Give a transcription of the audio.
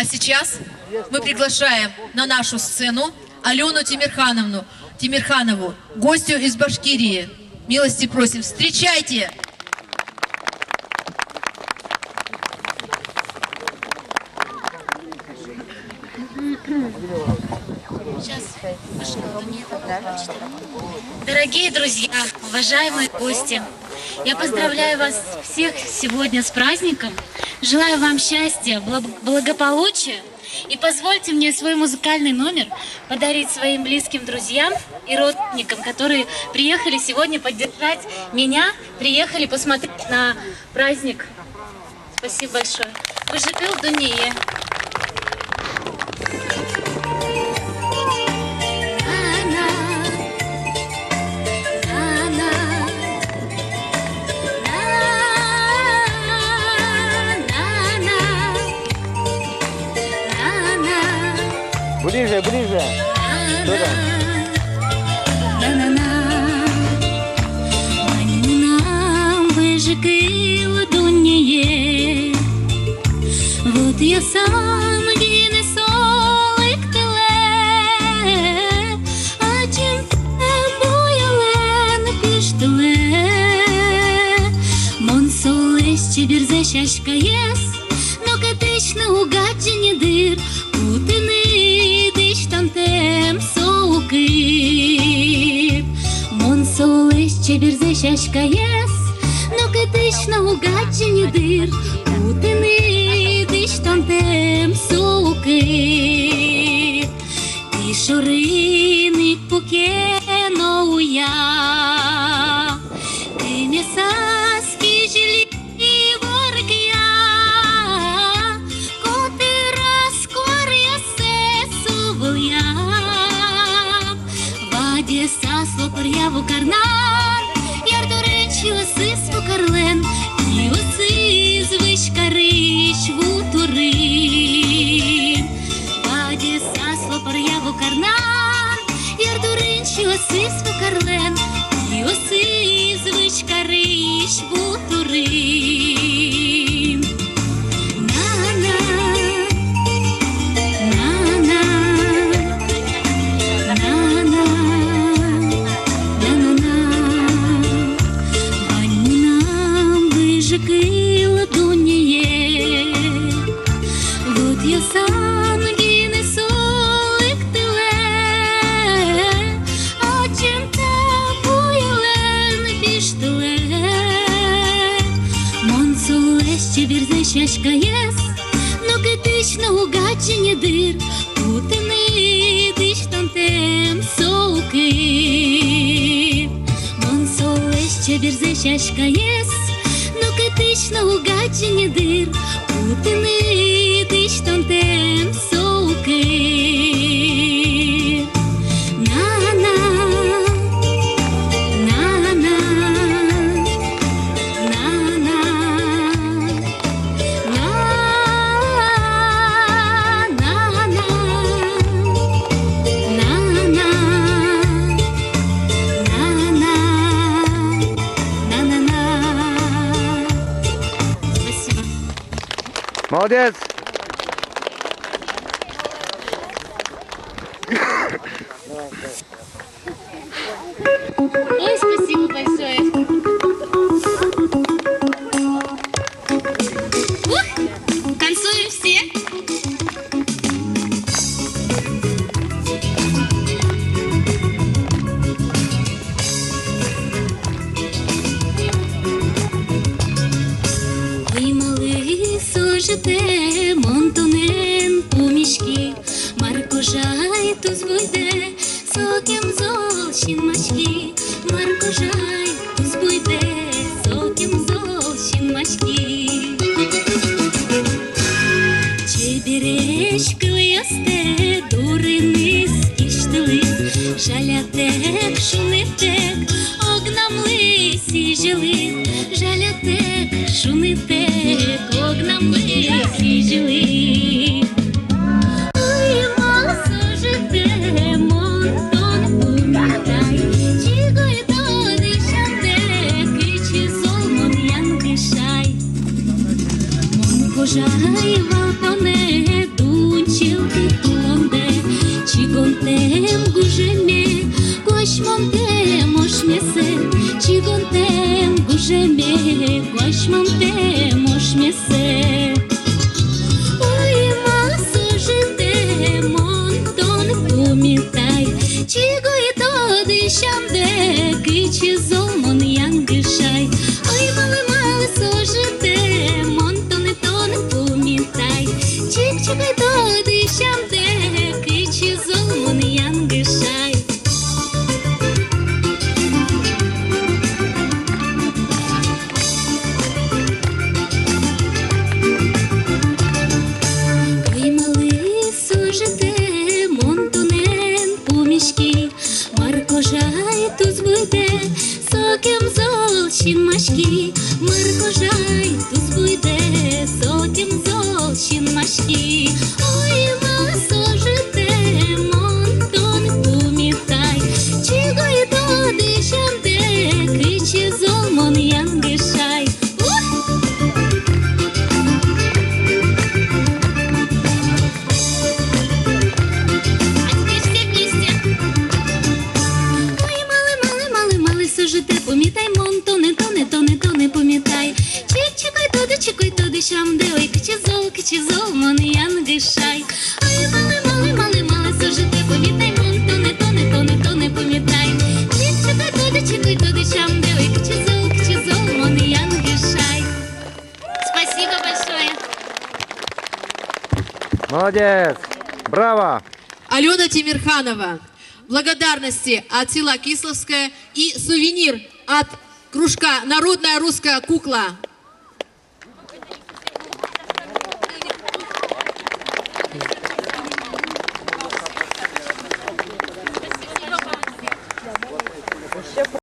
А сейчас мы приглашаем на нашу сцену Алену Тимирханову, гостью из Башкирии. Милости просим, встречайте! Дорогие друзья, уважаемые гости, я поздравляю вас всех сегодня с праздником. Желаю вам счастья, благополучия. И позвольте мне свой музыкальный номер подарить своим близким друзьям и родственникам, которые приехали сегодня поддержать меня, приехали посмотреть на праздник. Спасибо большое. Выжигал Дуние. Ближе, ближе. Туда. Выжигала Дуние. Вот я сам гине солик теле, а чим боялен піштеле. Мон солище бірзе шашкаєс, но катичне угаджені дир, утини тем соуки. Мон солище бірзе шашкаєс, но катичне угаджені дир, утини тем соуки. Ти шорини покено уя, ти м'ясаські жилі воркя, коти раскоря сесувля, ваді сасло пор'яву карнан, яр до речі осисву карлен, і оси звичкарич вутурин. Ваді сасло пор'яву карнан, яр до речі осисву карлен, і оси звичкарич вутурин. Выжигала Дуние. Вот я сам гине солик теле, а чим та боялен піштеле. Мон солище бірзе шашкаєс, но китично угаджені дир, утини тем соуки. Мон солище бірзе шашкаєс, критично угаджені дир, утини тем соуки. На-на, на-на, на-на, Молодец. Ой, спасибо большое. Танцуем все. Сожите монтонен помішки, маркожай туз буде, сокем золшін мачки, маркожай туз буде, сокем золшін мачки. Чеберечки виясте, дурини скіштили, жалятек, шунитек, огнам лисі жили, жалятек, шунитек, огнам лисі жили. Ой, мало сожите, монтон пум'ятай, чігой тони шантек, і чи золмон янкишай. Мон пожай валтоне, можеме, кошмонте, мошмесе. Ой, масо жите, монтон пумітай, чиго і то дишамде, кичі золмон янгишай. Ой, мале сожите, монтон і то не пумітай, чик-чик і то дишамде, кичі золмон янгишай. Ой, малий сожите, монтонен пумішки, Маркожай туз буде, сокем золчин машки. Маркожай туз буде, сокем золчин машки. Ой, ма сожите, монтон пумітай, чиго і то дишамде, кричі золмон янгишай. Сожите, помітай, то не помітай. Чикай туди, шамде, ой, кичі зол, мон янгишай. Ой, мале, сожите, помітай, то не помітай. Чикай туди, шамде, ой, кичі зол, мон янгишай. Спасибо большое. Молодец! Браво! Алена Тимирханова. Благодарности от села Кисловское и сувенир от кружка «Народная русская кукла».